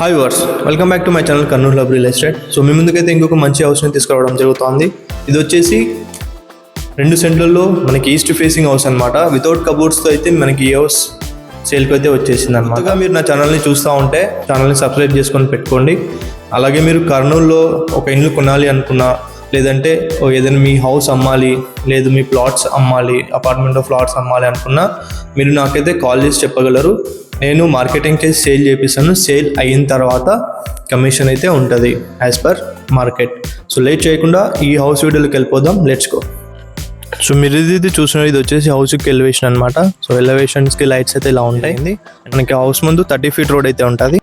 Hi viewers, welcome back to my channel Kurnool hub real estate. So మీ ముందుకైతే ఇంకొక మంచి హౌస్ని తీసుకురావడం జరుగుతుంది. ఇది వచ్చేసి 2 సెంట్లలో మనకి ఈస్ట్ ఫేసింగ్ హౌస్ అనమాట. వితౌట్ కబోర్డ్స్తో అయితే మనకి ఈ హౌస్ సేల్కి అయితే వచ్చేసింది అనమాట. మీరు నా ఛానల్ని చూస్తూ ఉంటే ఛానల్ని సబ్స్క్రైబ్ చేసుకొని పెట్టుకోండి. అలాగే మీరు కర్నూలులో ఒక ఇల్లు కొనాలి అనుకున్నా, లేదంటే ఏదైనా మీ హౌస్ అమ్మాలి, లేదు మీ ప్లాట్స్ అమ్మాలి, అపార్ట్మెంట్లో ఫ్లాట్స్ అమ్మాలి అనుకున్నా మీరు నాకైతే కాల్ చేసి చెప్పగలరు. నేను మార్కెటింగ్ చేసి సేల్ చేపిస్తాను. సేల్ అయిన తర్వాత కమిషన్ అయితే ఉంటుంది as per market. So late చేయకుండా ఈ హౌస్ వీడియోలోకి వెళ్ళిపోదాం. Let's go. సో మీరు ఇది చూసిన ఇది వచ్చేసి హౌస్కి ఎలివేషన్ అనమాట. సో ఎలివేషన్స్కి లైట్స్ అయితే ఇలా ఉంటాయి. మనకి హౌస్ ముందు 30 feet రోడ్ అయితే ఉంటుంది.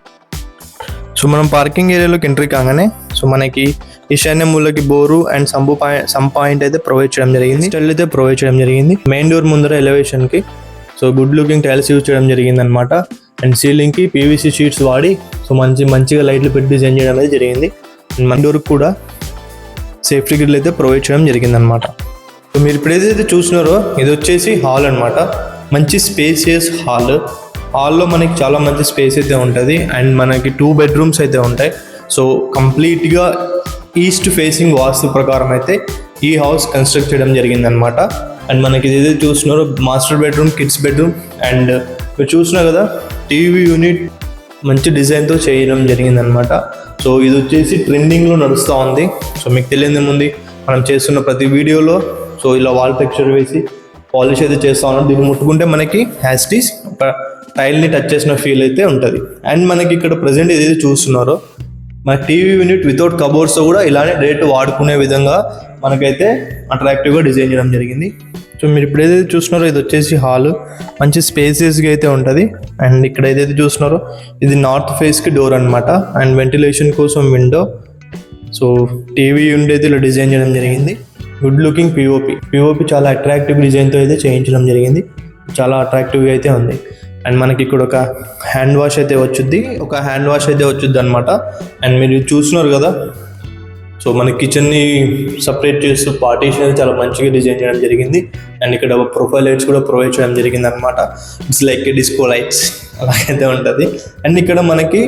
సో మనం పార్కింగ్ ఏరియాలోకి ఎంట్రీ కాగానే సో మనకి ఈశాన్య మూలకి బోరు అండ్ సమ్ పాయింట్ అయితే ప్రొవైడ్ చేయడం జరిగింది. స్టైల్ అయితే ప్రొవైడ్ చేయడం జరిగింది. మెయిన్ డోర్ ముందర ఎలివేషన్కి so good looking tiles use చేయడం జరిగింది అనమాట. అండ్ సీలింగ్కి పీవీసీ షీట్స్ వాడి సో మంచిగా లైట్లు పెట్టి డిజైన్ చేయడం అనేది జరిగింది. అండ్ మన డోర్కి కూడా సేఫ్టీ గ్రిల్ అయితే ప్రొవైడ్ చేయడం జరిగింది అనమాట. సో మీరు ఇప్పుడు ఏదైతే చూసినారో ఇది వచ్చేసి హాల్ అనమాట. మంచి స్పేసియస్ హాల్లో మనకి చాలా మంచి స్పేస్ అయితే ఉంటుంది. అండ్ మనకి 2 bedrooms అయితే ఉంటాయి. సో కంప్లీట్గా ఈస్ట్ ఫేసింగ్ వాస్తు ప్రకారం అయితే ఈ హౌస్ కన్స్ట్రక్ట్ చేయడం జరిగిందనమాట. అండ్ మనకి ఇది ఏదైతే చూస్తున్నారో master bedroom, kids bedroom, and మీరు చూసినా కదా టీవీ యూనిట్ మంచి డిజైన్తో చేయడం జరిగిందనమాట. సో ఇది వచ్చేసి ట్రెండింగ్లో నడుస్తూ ఉంది. సో మీకు తెలియదు ముందు మనం చేస్తున్న ప్రతి వీడియోలో సో ఇలా వాల్ టెక్స్చర్ వేసి పాలిష్ అయితే చేస్తూ ఉన్నాం. దీన్ని ముట్టుకుంటే మనకి హ్యాస్టీస్ ఒక టైల్ని టచ్ చేసిన ఫీల్ అయితే ఉంటుంది. అండ్ మనకి ఇక్కడ ప్రజెంట్ ఏదైతే చూస్తున్నారో మన టీవీ యూనిట్ వితౌట్ కబోర్డ్స్ కూడా ఇలానే డైరెక్ట్ వాడుకునే విధంగా మనకైతే అట్రాక్టివ్గా డిజైన్ చేయడం జరిగింది. సో మీరు ఇప్పుడు ఏదైతే చూస్తున్నారో ఇది వచ్చేసి హాల్ మంచి స్పేసియస్గా అయితే ఉంటుంది. అండ్ ఇక్కడ ఏదైతే చూస్తున్నారో ఇది నార్త్ ఫేస్కి డోర్ అనమాట. అండ్ వెంటిలేషన్ కోసం విండో. సో టీవీ యూనిట్ అయితే ఇలా డిజైన్ చేయడం జరిగింది. గుడ్ లుకింగ్ పిఓపి చాలా అట్రాక్టివ్ డిజైన్తో అయితే చేయించడం జరిగింది. చాలా అట్రాక్టివ్గా అయితే ఉంది. అండ్ మనకి ఇక్కడ ఒక హ్యాండ్ వాష్ అయితే వచ్చుద్ది అనమాట. అండ్ మీరు చూస్తున్నారు కదా సో మన కిచెన్ని సపరేట్ చేస్తూ పార్టీషన్ అయితే చాలా మంచిగా డిజైన్ చేయడం జరిగింది. అండ్ ఇక్కడ ప్రొఫైల్ లైట్స్ కూడా ప్రొవైడ్ చేయడం జరిగింది అనమాట. ఇట్స్ లైక్ డిస్కో లైట్స్ అలాగైతే ఉంటుంది. అండ్ ఇక్కడ మనకి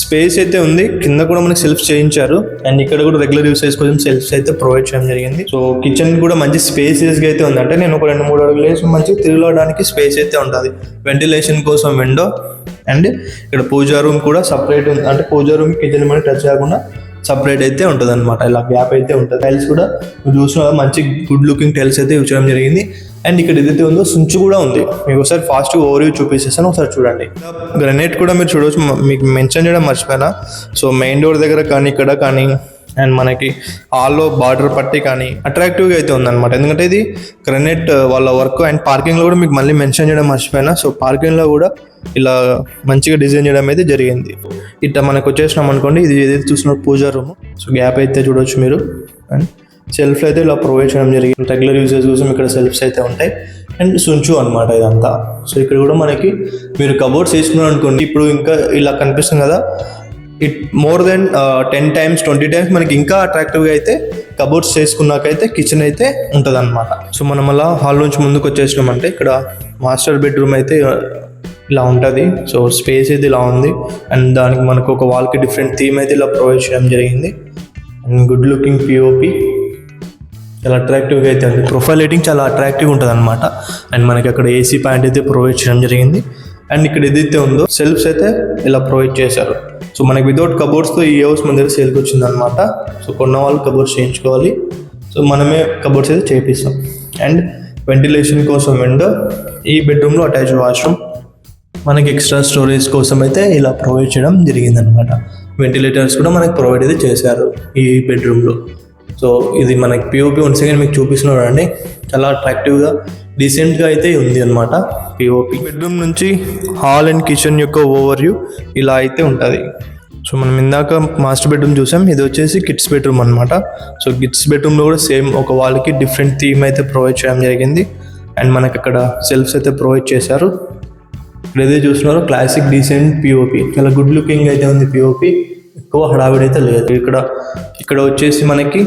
స్పేస్ అయితే ఉంది. కింద కూడా మనకి సెల్ఫ్స్ చేయించారు. అండ్ ఇక్కడ కూడా రెగ్యులర్ యూసేజ్ కోసం సెల్ఫ్స్ అయితే ప్రొవైడ్ చేయడం జరిగింది. సో కిచెన్ కూడా మంచి స్పేసియస్గా అయితే ఉంది. అంటే నేను ఒక 2-3 అడుగులు వేసి మంచిగా తిరగడానికి స్పేస్ అయితే ఉంటుంది. వెంటిలేషన్ కోసం విండో. అండ్ ఇక్కడ పూజా రూమ్ కూడా సపరేట్ ఉంది. అంటే పూజా రూమ్ కిచెన్ మనకి టచ్ కాకుండా సపరేట్ అయితే ఉంటుంది అనమాట. ఇలా గ్యాప్ అయితే ఉంటుంది. టైల్స్ కూడా మీరు చూసిన మంచి గుడ్ లుకింగ్ టైల్స్ అయితే యూజ్ చేయడం జరిగింది. అండ్ ఇక్కడ ఏదైతే ఉందో సుంచు కూడా ఉంది. మీకు ఒకసారి ఫాస్ట్గా ఓవర్వ్యూ చూపిస్తాను, ఒకసారి చూడండి. గ్రనైట్ కూడా మీరు చూడవచ్చు. మీకు మెన్షన్ చేయడం మర్చిపోయినా. సో మెయిన్ డోర్ దగ్గర కానీ ఇక్కడ కానీ అండ్ మనకి హాల్లో బార్డర్ పట్టి కానీ అట్రాక్టివ్గా అయితే ఉందన్నమాట. ఎందుకంటే ఇది గ్రనైట్ వాళ్ళ వర్క్. అండ్ పార్కింగ్లో కూడా మీకు మళ్ళీ మెన్షన్ చేయడం మర్చిపోయినా. సో పార్కింగ్లో కూడా ఇలా మంచిగా డిజైన్ చేయడం అయితే జరిగింది. ఇట్లా మనకు వచ్చేసినాం అనుకోండి. ఇది ఏదైతే చూసిన పూజా రూమ్. సో గ్యాప్ అయితే చూడవచ్చు మీరు. అండ్ సెల్ఫ్ అయితే ఇలా ప్రొవైడ్ చేయడం జరిగింది. రెగ్యులర్ యూజెస్ కోసం ఇక్కడ సెల్ఫ్స్ అయితే ఉంటాయి. అండ్ సుంచు అనమాట ఇదంతా. సో ఇక్కడ కూడా మనకి మీరు కబోర్డ్స్ వేసుకున్నారు అనుకోండి. ఇప్పుడు ఇంకా ఇలా కనిపిస్తుంది కదా, it more than 10 times 20 times మనకి ఇంకా అట్రాక్టివ్గా అయితే కబోర్డ్స్ చేసుకున్నాకైతే కిచెన్ అయితే ఉంటుంది అనమాట. సో మనం అలా హాల్ నుంచి ముందుకు వచ్చేసినామంటే ఇక్కడ మాస్టర్ బెడ్రూమ్ అయితే ఇలా ఉంటుంది. సో స్పేస్ అయితే ఇలా ఉంది. అండ్ దానికి మనకు ఒక వాల్కి డిఫరెంట్ థీమ్ అయితే ఇలా ప్రొవైడ్ చేయడం జరిగింది. అండ్ గుడ్ లుకింగ్ పిఓపి చాలా అట్రాక్టివ్గా అయితే ఉంది. ప్రొఫైల్ లైటింగ్ చాలా అట్రాక్టివ్గా ఉంటుంది అనమాట. అండ్ మనకి అక్కడ ఏసీ పాయింట్ అయితే ప్రొవైడ్ చేయడం జరిగింది. అండ్ ఇక్కడ ఏదైతే ఉందో సెల్ఫ్స్ అయితే ఇలా ప్రొవైడ్ చేశారు. సో మనకి వితౌట్ కబోర్డ్స్తో ఈ హౌస్ మన దగ్గర సేల్కి వచ్చింది అనమాట. సో కొన్న వాళ్ళు కబోర్డ్స్ చేయించుకోవాలి. సో మనమే కబోర్డ్స్ అయితే చేపిస్తాం. అండ్ వెంటిలేషన్ కోసం విండో. ఈ బెడ్రూమ్లో అటాచ్ వాష్రూమ్. మనకి ఎక్స్ట్రా స్టోరేజ్ కోసం అయితే ఇలా ప్రొవైడ్ చేయడం జరిగిందనమాట. వెంటిలేటర్స్ కూడా మనకి ప్రొవైడ్ అయితే చేశారు ఈ బెడ్రూమ్లో. సో ఇది మనకి పిఓపి వన్స్ అగైన్ మీకు చూపిస్తున్నాడు అండి. చాలా అట్రాక్టివ్గా డీసెంట్గా అయితే ఉంది అనమాట పిఓపి. బెడ్రూమ్ నుంచి హాల్ అండ్ కిచెన్ యొక్క ఓవర్వ్యూ ఇలా అయితే ఉంటుంది. సో మనం ఇందాక మాస్టర్ బెడ్రూమ్ చూసాం. ఇది వచ్చేసి కిడ్స్ బెడ్రూమ్ అనమాట. సో కిడ్స్ బెడ్రూమ్లో కూడా సేమ్ ఒక వాళ్ళకి డిఫరెంట్ థీమ్ అయితే ప్రొవైడ్ చేయడం జరిగింది. అండ్ మనకి అక్కడ సెల్ఫ్స్ అయితే ప్రొవైడ్ చేశారు. ఇక్కడ ఏదైతే చూస్తున్నారో క్లాసిక్ డీసెంట్ పిఓపి చాలా గుడ్ లుకింగ్ అయితే ఉంది. పిఓపి ఎక్కువ హడావిడి అయితే లేదు. ఇక్కడ వచ్చేసి మనకి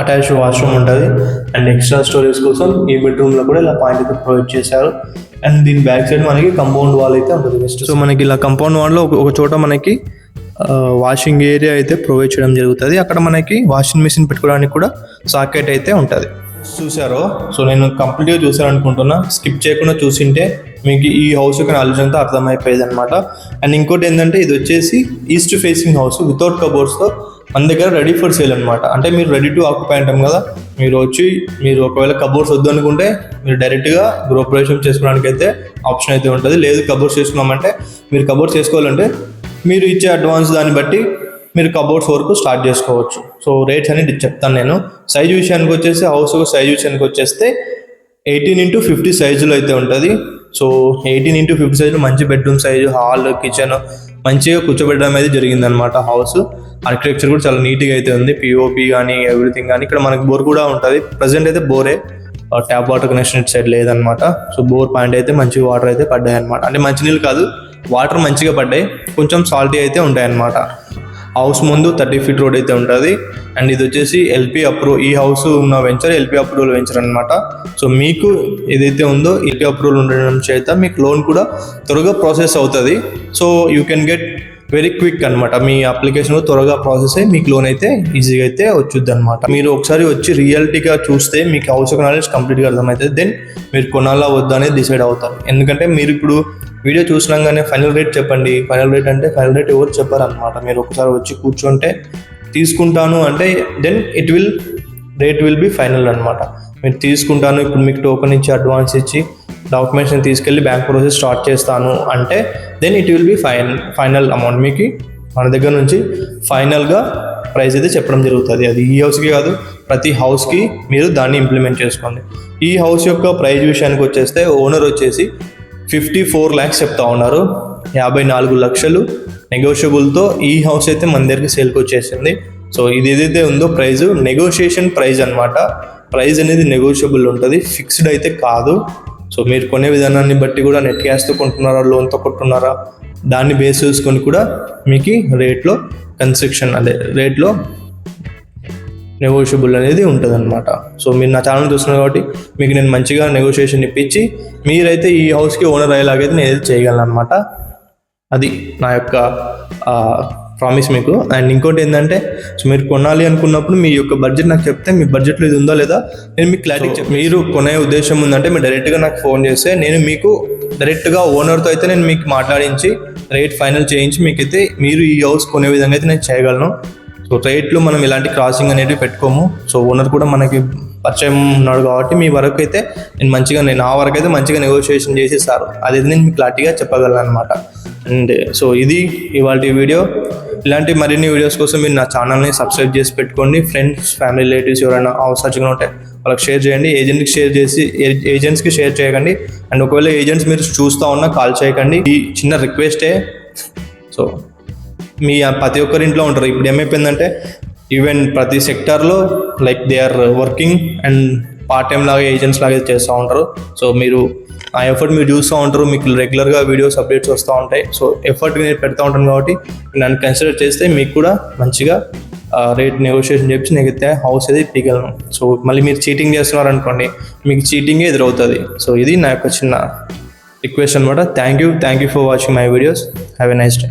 అటాచ్డ్ వాష్రూమ్ ఉంటుంది. అండ్ ఎక్స్ట్రా స్టోరేజ్ కోసం ఈ బెడ్రూమ్లో కూడా ఇలా పాయింట్ అయితే ప్రొవైడ్ చేశారు. అండ్ దీని బ్యాక్ సైడ్ మనకి కంపౌండ్ వాల్ అయితే ఉంటుంది జస్ట్. సో మనకి ఇలా కంపౌండ్ వాల్లో ఒక చోట మనకి వాషింగ్ ఏరియా అయితే ప్రొవైడ్ చేయడం జరుగుతుంది. అక్కడ మనకి వాషింగ్ మిషన్ పెట్టుకోవడానికి కూడా సాకెట్ అయితే ఉంటుంది. చూసారో, సో నేను కంప్లీట్గా చూసాను అనుకుంటున్నా. స్కిప్ చేయకుండా చూసింటే మీకు ఈ హౌస్ యొక్క నాలెడ్జ్ అంతా అర్థమైపోయేది అనమాట. అండ్ ఇంకోటి ఏంటంటే ఇది వచ్చేసి ఈస్ట్ ఫేసింగ్ హౌస్ వితౌట్ కబోర్డ్స్తో మన దగ్గర రెడీ ఫర్ సేల్ అనమాట. అంటే మీరు రెడీ టు ఆక్యుపై అంటాం కదా, మీరు ఒకవేళ కబోర్డ్స్ వద్దు అనుకుంటే మీరు డైరెక్ట్గా గృహప్రవేశం చేసుకోవడానికి అయితే ఆప్షన్ అయితే ఉంటుంది. లేదు కబోర్డ్స్ చేసుకున్నామంటే మీరు కబోర్డ్స్ చేసుకోవాలంటే మీరు ఇచ్చే అడ్వాన్స్ దాన్ని బట్టి మీరు కబోర్డ్స్ వరకు స్టార్ట్ చేసుకోవచ్చు. సో రేట్స్ అనేది చెప్తాను నేను. సైజు విషయానికి వచ్చేసి హౌస్ సైజు విషయానికి వచ్చేస్తే 18x50 సైజులో అయితే ఉంటుంది. సో 18x50 సైజులో మంచి బెడ్రూమ్ సైజు, హాల్, కిచెన్ మంచిగా కూర్చోబెట్టడం అయితే జరిగిందనమాట. హౌస్ ఆర్కిటెక్చర్ కూడా చాలా నీట్గా అయితే ఉంది. పిఓపి కానీ ఎవ్రీథింగ్ కానీ. ఇక్కడ మనకి బోర్ కూడా ఉంటుంది. ప్రజెంట్ అయితే బోరే, ట్యాప్ వాటర్ కనెక్షన్ ఇటు సైడ్ లేదనమాట. సో బోర్ పాయింట్ అయితే మంచి వాటర్ అయితే పడ్డాయి అనమాట. అంటే మంచినీళ్ళు కాదు, వాటర్ మంచిగా పడ్డాయి, కొంచెం సాల్టీ అయితే ఉంటాయి అన్నమాట. హౌస్ ముందు 30 feet రోడ్ అయితే ఉంటుంది. అండ్ ఇది వచ్చేసి ఎల్పి అప్రూవ్, ఈ హౌస్ ఉన్న వెంచర్ ఎల్పి అప్రూవల్ వెంచర్ అనమాట. సో మీకు ఏదైతే ఉందో ఎల్పి అప్రూవల్ ఉండడం చేత మీకు లోన్ కూడా త్వరగా ప్రాసెస్ అవుతుంది. So you can get very quick అనమాట. మీ అప్లికేషన్ త్వరగా ప్రాసెస్ అయ్యి మీకు లోన్ అయితే ఈజీగా అయితే వచ్చుద్ది అనమాట. మీరు ఒకసారి వచ్చి రియాలిటీగా చూస్తే మీకు హౌస్ యొక్క నాలెడ్జ్ కంప్లీట్గా అర్థమవుతుంది. దెన్ మీరు కొనాలా వద్దా అనేది డిసైడ్ అవుతారు. ఎందుకంటే మీరు ఇప్పుడు వీడియో చూసినాగానే ఫైనల్ రేట్ చెప్పండి, ఫైనల్ రేట్ అంటే ఫైనల్ రేట్ ఎవరు చెప్పారు అనమాట. మీరు ఒకసారి వచ్చి కూర్చుంటే తీసుకుంటాను అంటే then rate will be final అనమాట. మీరు తీసుకుంటాను, ఇప్పుడు మీకు టోకెన్ ఇచ్చి అడ్వాన్స్ ఇచ్చి డాక్యుమెంట్స్ని తీసుకెళ్ళి బ్యాంక్ ప్రాసెస్ స్టార్ట్ చేస్తాను అంటే then it will be final amount. మీకు మన దగ్గర నుంచి ఫైనల్గా ప్రైస్ అయితే చెప్పడం జరుగుతుంది. అది ఈ హౌస్కి కాదు, ప్రతి హౌస్కి మీరు దాన్ని ఇంప్లిమెంట్ చేసుకోండి. ఈ హౌస్ యొక్క ప్రైస్ విషయానికి వచ్చేస్తే ఓనర్ వచ్చేసి 54 lakhs చెప్తా ఉన్నారు. 54 లక్షలు నెగోషియబుల్తో ఈ హౌస్ అయితే మన దగ్గరికి సేల్కి వచ్చేసింది. సో ఇది ఏదైతే ఉందో ప్రైస్ నెగోషియేషన్ ప్రైస్ అనమాట. ప్రైస్ అనేది నెగోషియబుల్ ఉంటుంది, ఫిక్స్డ్ అయితే కాదు. సో మీరు కొనే విధానాన్ని బట్టి కూడా నెట్ క్యాష్తో కొంటున్నారా, లోన్తో కొంటున్నారా, దాన్ని బేస్ చేసుకొని కూడా మీకు రేట్లో కన్స్ట్రక్షన్ రేట్లో నెగోషియబుల్ అనేది ఉంటుంది అనమాట. సో మీరు నా ఛానల్ చూస్తున్నారు కాబట్టి మీకు నేను మంచిగా నెగోషియేషన్ ఇప్పించి మీరైతే ఈ హౌస్కి ఓనర్ అయ్యేలాగైతే నేను ఏది చేయగలను అనమాట. అది నా యొక్క ప్రామిస్ మీకు. అండ్ ఇంకోటి ఏంటంటే, సో మీరు కొనాలి అనుకున్నప్పుడు మీ యొక్క బడ్జెట్ నాకు చెప్తే మీ బడ్జెట్లో ఇది ఉందో లేదా నేను మీకు క్లారిటీ మీరు కొనే ఉద్దేశం ఉందంటే మీరు డైరెక్ట్గా నాకు ఫోన్ చేస్తే నేను మీకు డైరెక్ట్గా ఓనర్తో అయితే నేను మీకు మాట్లాడించి రేట్ ఫైనల్ చేయించి మీకైతే మీరు ఈ హౌస్ కొనే విధంగా అయితే నేను చేయగలను. సో రేట్లు మనం ఇలాంటి క్రాసింగ్ అనేవి పెట్టుకోము. సో ఓనర్ కూడా మనకి పరిచయం ఉన్నాడు కాబట్టి మీ వరకు అయితే నేను నా వరకు అయితే మంచిగా నెగోషియేషన్ చేసేస్తారు. అదైతే నేను మీకు క్లారిటీగా చెప్పగలను అనమాట. అండ్ సో ఇది ఇవాళ వీడియో. ఇలాంటి మరిన్ని వీడియోస్ కోసం మీరు నా ఛానల్ని సబ్స్క్రైబ్ చేసి పెట్టుకోండి. ఫ్రెండ్స్, ఫ్యామిలీ, రిలేటివ్స్ ఎవరైనా అవసరంగా ఉంటే వాళ్ళకి షేర్ చేయండి. ఏజెంట్స్కి షేర్ చేయకండి. అండ్ ఒకవేళ ఏజెంట్స్ మీరు చూస్తూ ఉన్నా కాల్ చేయకండి. ఈ చిన్న రిక్వెస్టే. సో మీ ప్రతి ఒక్కరి ఇంట్లో ఉంటారు. ఇప్పుడు ఏమైపోయిందంటే ఈవెన్ ప్రతి సెక్టార్లో like they are working and part time లాగా ఏజెంట్స్ లాగా చేస్తూ ఉంటారు. సో మీరు ఆ ఎఫర్ట్ మీరు చూస్తూ ఉంటారు, మీకు రెగ్యులర్గా వీడియోస్ అప్డేట్స్ వస్తూ ఉంటాయి. సో ఎఫర్ట్ నేను పెడతా ఉంటాను కాబట్టి నన్ను కన్సిడర్ చేస్తే మీకు కూడా మంచిగా రేట్ నెగోషియేషన్ చెప్పి నేనైతే హౌస్ అయితే ఇప్పగలను. సో మళ్ళీ మీరు చీటింగ్ చేస్తున్నారు అనుకోండి, మీకు చీటింగే ఎదురవుతుంది. సో ఇది నా యొక్క చిన్న రిక్వెస్ట్ అనమాట. Thank you for watching my videos. Have a nice day.